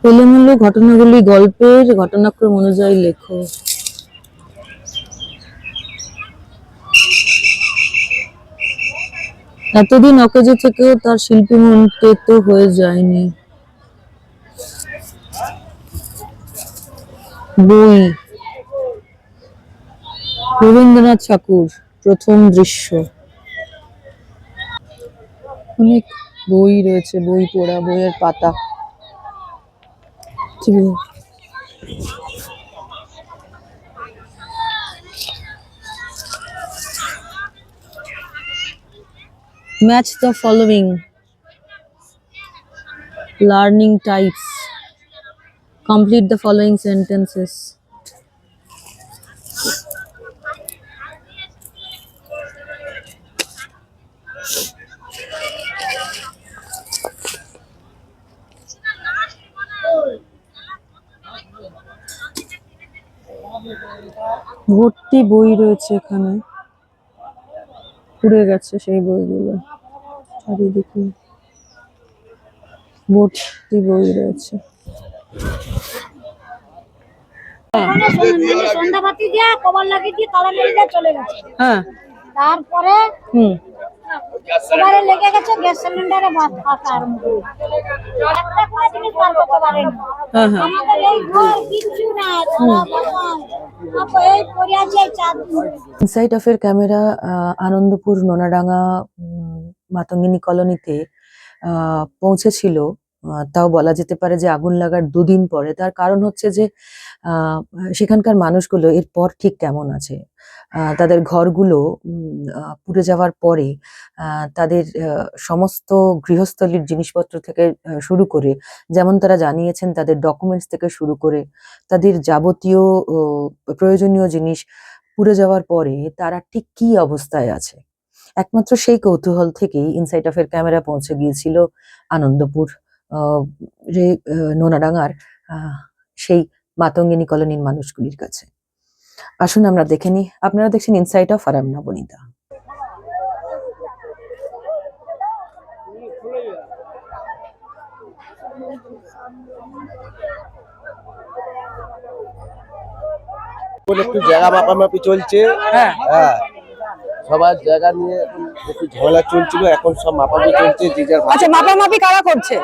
এলোমেলো ঘটনাগুলি গল্পের ঘটনাক্রম অনুযায়ী লেখো। এতদিন অকেজো থেকেও তার শিল্পী মন তেতো হয়ে যায়নি। বই, রবীন্দ্রনাথ ঠাকুর, প্রথম দৃশ্য। অনেক বই রয়েছে, বই পড়া, বইয়ের পাতা। Match the following. Learning types. Complete the following sentences. ভর্তি বই রয়েছে এখানে, পুড়ে গেছে সেই বইগুলো চারিদিকে, ভর্তি বই রয়েছে। সন্ধ্যাবাতি দিয়ে কবর লাগিয়ে দিয়ে তালা মেরে দিয়ে চলে গেছে। হ্যাঁ, তারপরে সবারে লেগে গেছে গ্যাস সিলিন্ডারে ভাত খাওয়া আরম্ভ করে একটা কোনো জিনিস বার করতে পারেনি। আমাদের এই ঘর কিচ্ছু না, এই পড়ে আছে চার দিন। ইনসাইড অফ এর ক্যামেরা আনন্দপুর নোনাডাঙ্গা মাতঙ্গিনী কলোনিতে পৌঁছেছিল। তাও বলা যেতে পারে যে আগুন লাগার দুদিন পরে। তার কারণ হচ্ছে যে সেখানকার মানুষগুলো এরপর ঠিক কেমন আছে। তাদের ঘরগুলো পুড়ে যাওয়ার পরে তাদের সমস্ত গৃহস্থলীর জিনিসপত্র থেকে শুরু করে, যেমন তারা জানিয়েছেন, তাদের ডকুমেন্টস থেকে শুরু করে তাদের যাবতীয় প্রয়োজনীয় জিনিস পুড়ে যাওয়ার পরে তারা ঠিক কি অবস্থায় আছে। একমাত্র সেই কৌতূহল থেকেই ইনসাইড অফ এর ক্যামেরা পৌঁছে গিয়েছিল আনন্দপুর নোনাডাঙ্গার সেই মাতঙ্গিনী কলোনির মানুষগুলির কাছে। আসুন আমরা দেখে নিই। আপনারা দেখছেন ইনসাইড অফ, আর আমি নবনীতা। একটু জায়গা মাপামাপি চলছে। হ্যাঁ, সবার জায়গা নিয়ে একটু ঝামেলা চলছিল, এখন সব মাপামাপি চলছে। আচ্ছা, মাপামাপি কারা করছে?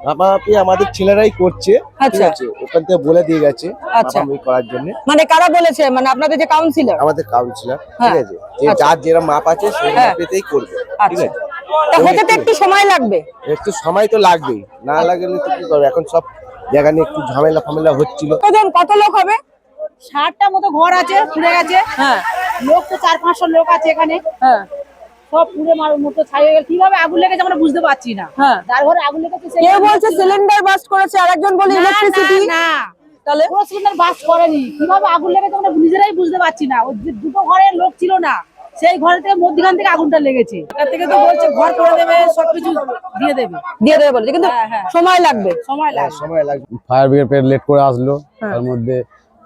মাপামাপি আমাদের ছেলেরাই করছে। ঠিক আছে, ওখান থেকে বলে দিয়ে গেছে মাপামাপি করার জন্য। মানে কারা বলেছে? মানে আপনাদের যে কাউন্সিলর? আমাদের কাউন্সিলর। ঠিক আছে, যে যার যেরকম মাপ আছে সেই মাপেতেই করবে। ঠিক আছে, হতে তো একটু সময় লাগবে। একটু সময় তো লাগবেই, না লাগলে তো কি করবে। এখন সব জায়গা নিয়ে একটু ঝামেলা ফামেলা হচ্ছিল। কত লোক হবে? 60টা মতো ঘর আছে, পুড়ে গেছে। হ্যাঁ, লোক তো 400-500 লোক আছে এখানে। হ্যাঁ, সব পুড়ে মতো ছাই হয়ে গেল। কিভাবে আগুন লেগেছে আমরা বুঝতে পারছি না। হ্যাঁ, যার ঘরে আগুন লেগেছে কেউ বলছে সিলিন্ডার বাস্ট করেছে, আরেকজন বলে ইলেকট্রিসিটি। না, তাহলে পুরো সিলিন্ডার বাস্ট করেনি। কিভাবে আগুন লেগেছে আমরা নিজেরাই বুঝতে পারছি না। ওই দুটো ঘরে লোক ছিল না, সেই ঘর থেকে মধ্যখান থেকে আগুনটা লেগেছে। এখান থেকে তো বলছে ঘর করে দেবে, সবকিছু দিয়ে দেবে বলছে, কিন্তু সময় লাগবে। সময় লাগবে। ফায়ার ব্রিগেড লেট করে আসলো, তার মধ্যে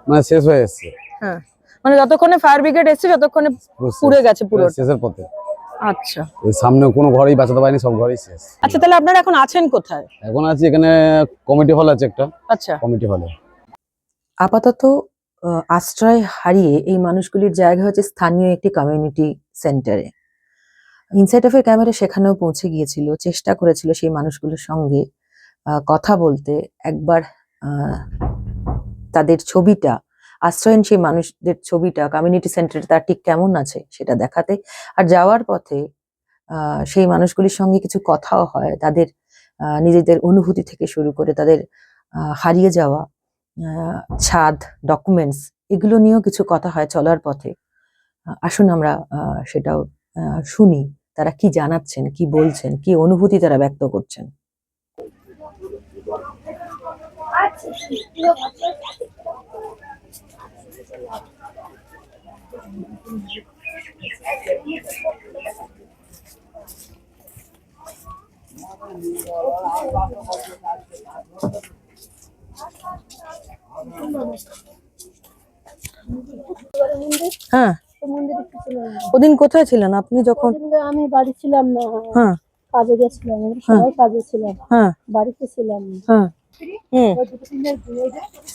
মানে শেষ হয়ে এসেছে। হ্যাঁ, মানে যতক্ষণে ফায়ার ব্রিগেড এসেছে ততক্ষণে পুড়ে গেছে পুরো, শেষের পথে। আচ্ছা, এই সামনে কোনো ঘরেই বাঁচাতে পারেনি, সব ঘরেই শেষ। আচ্ছা, তাহলে আপনারা এখন আছেন কোথায়? এখন আছি এখানে কমিটি হল আছে একটা। আচ্ছা, কমিটি হলে আপাতত আশ্রয় হারিয়ে এই মানুষগুলির জায়গা হচ্ছে স্থানীয় একটি কমিউনিটি সেন্টারে। ইনসাইড অফ এর ক্যামেরা সেখানেও পৌঁছে গিয়েছিল, চেষ্টা করেছিল সেই মানুষগুলোর সঙ্গে কথা বলতে, একবার তাদের ছবিটা, আশ্রয়হীন সেই মানুষদের ছবিটা কমিউনিটি সেন্টারে তার ঠিক কেমন আছে সেটা দেখাতে। আর যাওয়ার পথে সেই মানুষগুলির সঙ্গে কিছু কথাও হয়, তাদের নিজেদের অনুভূতি থেকে শুরু করে তাদের হারিয়ে যাওয়া ছাদ, ডকুমেন্টস, এগুলো নিয়েও কিছু কথা হয় চলার পথে। আসুন আমরা সেটাও শুনি, তারা কি জানাচ্ছেন, কি বলছেন, কি অনুভূতি তারা ব্যক্ত করছেন। হ্যাঁ, ওদিন কোথায় ছিলেন আপনি? যখন আমি বাড়ি ছিলাম না, হ্যাঁ, কাজে গেছিলাম, সবাই কাজে ছিলাম, হ্যাঁ, বাড়িতে ছিলাম। হ্যাঁ, মিস্ত্রি, হুম ওই দুটো তিনটে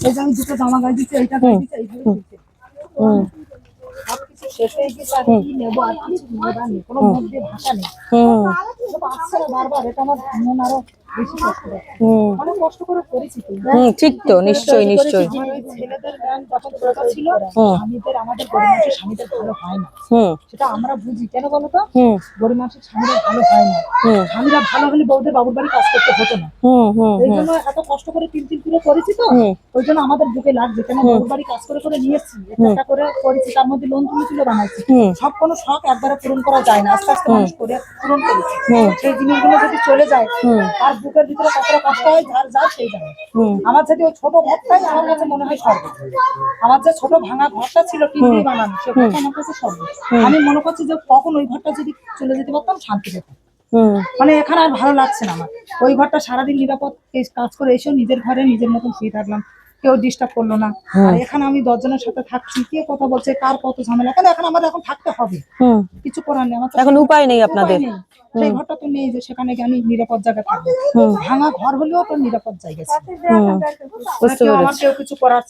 এই যে আমি দুটো জামা গায়ে দিচ্ছি, এইটা গায়ে দিচ্ছি, এইভাবে দিচ্ছে। হুম সবকিছু শেষ হয়ে গেছে, আর কি নেবো, আর কিছু নেবার নেই, কোনো মুখ দিয়ে ভাষা নেই। হুম এটা তো আসছে না বারবার, এটা আমার মন আরো বেশি কষ্ট হচ্ছে। হুম অনেক কষ্ট করে করেছি তো। ঠিক তো, নিশ্চয়ই নিশ্চয়ই। আমার ওই ছেলেদের জ্ঞান যখন ছোট ছিল, হুম স্বামীদের, আমাদের গরিব মানুষের স্বামীদের ভালো হয় না, হুম সেটা আমরা বুঝি। কেন বলো তো? হুম গরিব মানুষের স্বামীরা ভালো হয় না। হুম স্বামীরা ভালো হলে বউদের বাবুর বাড়ি কাজ করতে হতো না। হুম হুম এই জন্য এত কষ্ট করে তিল তিল করে করেছি তো, হুম ওই জন্য আমাদের বুকে লাগছে। কেন বাবুর বাড়ি কাজ করে করে নিয়েছি, একটা একটা করে করেছি, তার মধ্যে লোন তুলে তুলে বানাইছি। হুম সব কোনো শখ একবারে পূরণ করা যায় না, আস্তে আস্তে মানুষ করে পূরণ করেছে। হুম সেই জিনিসগুলো যদি চলে যায়, হুম আর বুকের ভিতরে কতটা কষ্ট হয়, যার যার সেই জানে। হুম আমার যদি ওই ছোট ঘরটাই আমার কাছে মনে হয় স্বর্গ। আমার যে ছোট ভাঙা ঘরটা ছিল টিন দিয়ে বানানো, সে ঘরটা আমার কাছে স্বর্গ। আমি মনে করছি যে কখন ওই ঘরটা যদি চলে যেতে পারতাম, শান্তি পেতাম। হুম মানে এখানে আর ভালো লাগছে না আমার। ওই ঘরটা সারাদিন নিরাপদ কাজ করে এসেও নিজের ঘরে নিজের মতন শুয়ে থাকলাম, কেউ ডিস্টার্ব করলো না। আর এখানে আমি 10 জনের সাথে থাকছি, কে কথা বলছে, কার কত ঝামেলা, কেন এখন আমাদের এখন থাকতে হবে, হুম কিছু করার নেই। আমার তো এখন সেই উপায় নেই উপায় আপনাদের। নেই। সেই ঘরটা তো নেই যে সেখানে গিয়ে আমি নিরাপদ জায়গায় থাকবো। ভাঙা ঘর হলেও তো নিরাপদ জায়গা ছিল। হুম বুঝতে কেউ আমার পেরেছি। কেউ কিছু করার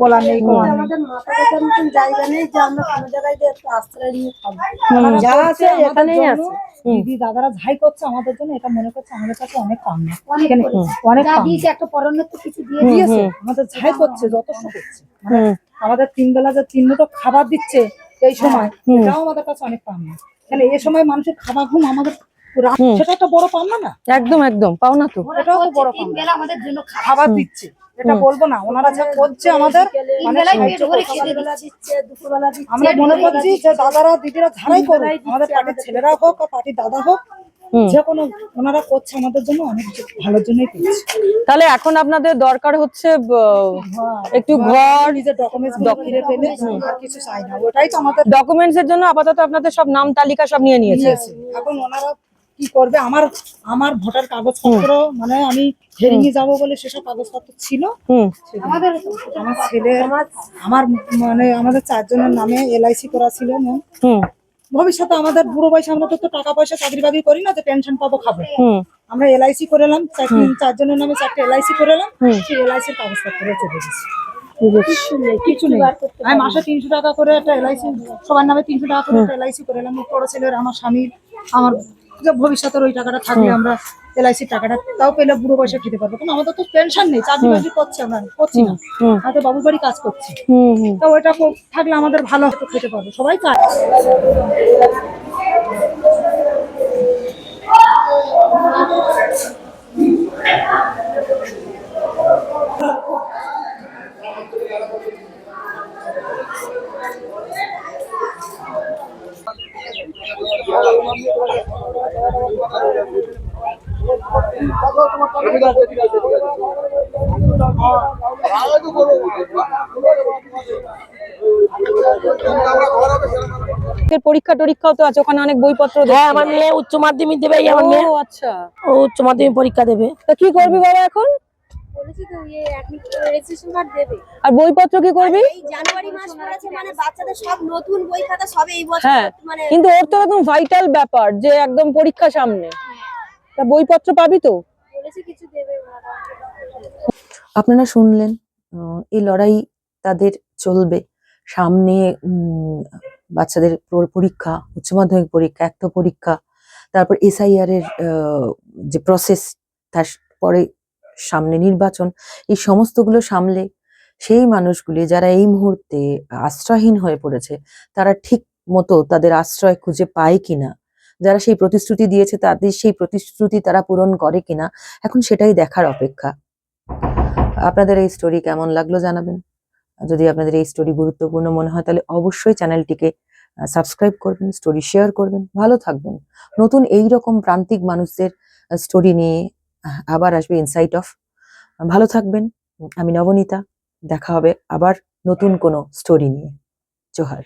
বলার নেই, করার নেই। আমাদের মাথা ব্যথার মতন জায়গা নেই যে আমরা কোনো জায়গায় যে একটু আশ্রয় নিয়ে থাকবো। ওনারা যা করছে আছে আমাদের এখানেই জন্য, আছে। দিদি দাদারা যাই করছে আমাদের জন্য, এটা মনে করছে আমাদের কাছে অনেক পাম না, অনেক যা পাম দিয়েছে একটা পরোন্নতি কিছু দিয়ে দিয়েছে। আমাদের যাই করছে, যথেষ্ট করছে, মানে আমাদের 3 বেলা যে 3 মুঠো খাবার দিচ্ছে এই সময়, এটাও আমাদের কাছে অনেক পাম না। তাহলে এই সময় মানুষের খাবার ঘুম আমাদের সেটা একটা বড় পাওনা না? একদম একদম, পাও না তো। এটাও তো বড় তিন পাওনা। বেলা আমাদের জন্য খাবার দিচ্ছে, এটা বলবো না, ওনারা যা করছে আমাদের অনেক বেলায় পেট সাহায্য ভরে করছে। খেতে দিচ্ছে, দুপুরবেলা দিচ্ছে, আমরা মনে করছি যে দাদারা দিদিরা ধারাই করুক, আমাদের পার্টির ছেলেরা হোক আর পার্টির দাদা হোক, যে কোনো ওনারা করছে আমাদের জন্য অনেক ভালোর জন্যই করছে। তাহলে এখন আপনাদের দরকার হচ্ছে একটু ঘর, নিজের ডকুমেন্টস ফিরে পেলে আর কিছু চাই না, ওটাই তো আমাদের ডকুমেন্টস এর জন্য আপাতত আপনাদের সব নাম তালিকা সব নিয়ে নিয়েছে। নিয়েছে। এখন ওনারা কি করবে, আমার আমার ভোটার কাগজপত্র, মানে আমি হেরিং এ যাবো বলে সেসব কাগজপত্র ছিল হুম আমাদের, আমার ছেলে, আমার মানে আমাদের 4 জনের নামে LIC করা ছিল। হুম ভবিষ্যতে আমাদের বুড়ো বয়সে আমরা তো টাকা পয়সা চাকরি বাকরি করি না যে পেনশন পাবো খাবো, হুম আমরা LIC করে এলাম, 4 জনের নামে 4টে LIC করে এলাম, সেই LIC এর কাগজপত্র চলে গেছে। কিছু নেই। আমি মাসে 300 টাকা করে একটা LIC, সবার নামে 300 টাকা করে একটা LIC করে এলাম। বড় ছেলের, আমার স্বামীর, আমার, যে ভবিষ্যতের ওই টাকাটা থাকলে আমরা LIC টাকাটা তাও পেলে বুড়ো বয়সে খেতে পারবো। কিন্তু আমাদের তো পেনশন নেই, চাকরি বাকরি করছি, আমরা করছি না, আমাদের বাবুর বাড়ি কাজ করছি। হুম তো ওইটা থাকলে আমাদের ভালো হতো, খেতে পারবো, সবাই চায়। পরীক্ষা টরীক্ষাও তো আছে, ওখানে অনেক বইপত্র হ্যাঁ, দেখছি। আমার মেয়ে উচ্চ মাধ্যমিক দেবে, এই আমার মেয়ে ও আচ্ছা, ও উচ্চ মাধ্যমিক পরীক্ষা দেবে। তা কি করবি বাবা এখন? বলেছি তো রেজিস্ট্রেশন কার্ড দেবে। আর বইপত্র কি করবি? এই জানুয়ারি মাস পড়েছে মানে বাচ্চাদের সব নতুন বই খাতা সব এই বছর হ্যাঁ, মানে কিন্তু ওর তো একদম ভাইটাল ব্যাপার যে একদম পরীক্ষা সামনে, তা বইপত্র পাবি তো? বলেছে কিছু দেবে ওনারা। আপনারা শুনলেন, এই লড়াই তাদের চলবে সামনে। বাচ্চাদের পরীক্ষা, উচ্চ মাধ্যমিক পরীক্ষা, একটা পরীক্ষা, তারপর SIR এর যে প্রসেস, তারপরে সামনে নির্বাচন, এই সমস্তগুলো সামলে সেই মানুষগুলি যারা এই মুহূর্তে আশ্রয়হীন হয়ে পড়েছে, তারা ঠিক মতো তাদের আশ্রয় খুঁজে পায় কিনা, যারা সেই প্রতিশ্রুতি দিয়েছে তাদের সেই প্রতিশ্রুতি তারা পূরণ করে কিনা, এখন সেটাই দেখার অপেক্ষা। আপনাদের এই স্টোরি কেমন লাগলো জানাবেন। যদি আপনাদের এই স্টোরি গুরুত্বপূর্ণ মনে হয় তাহলে অবশ্যই চ্যানেলটিকে সাবস্ক্রাইব করবেন, স্টোরি শেয়ার করবেন। ভালো থাকবেন। নতুন এই রকম প্রান্তিক মানুষদের স্টোরি নিয়ে আবার আসবে ইনসাইট অফ। ভালো থাকবেন। আমি নবনীতা, দেখা হবে আবার নতুন কোনো স্টোরি নিয়ে। জোহার।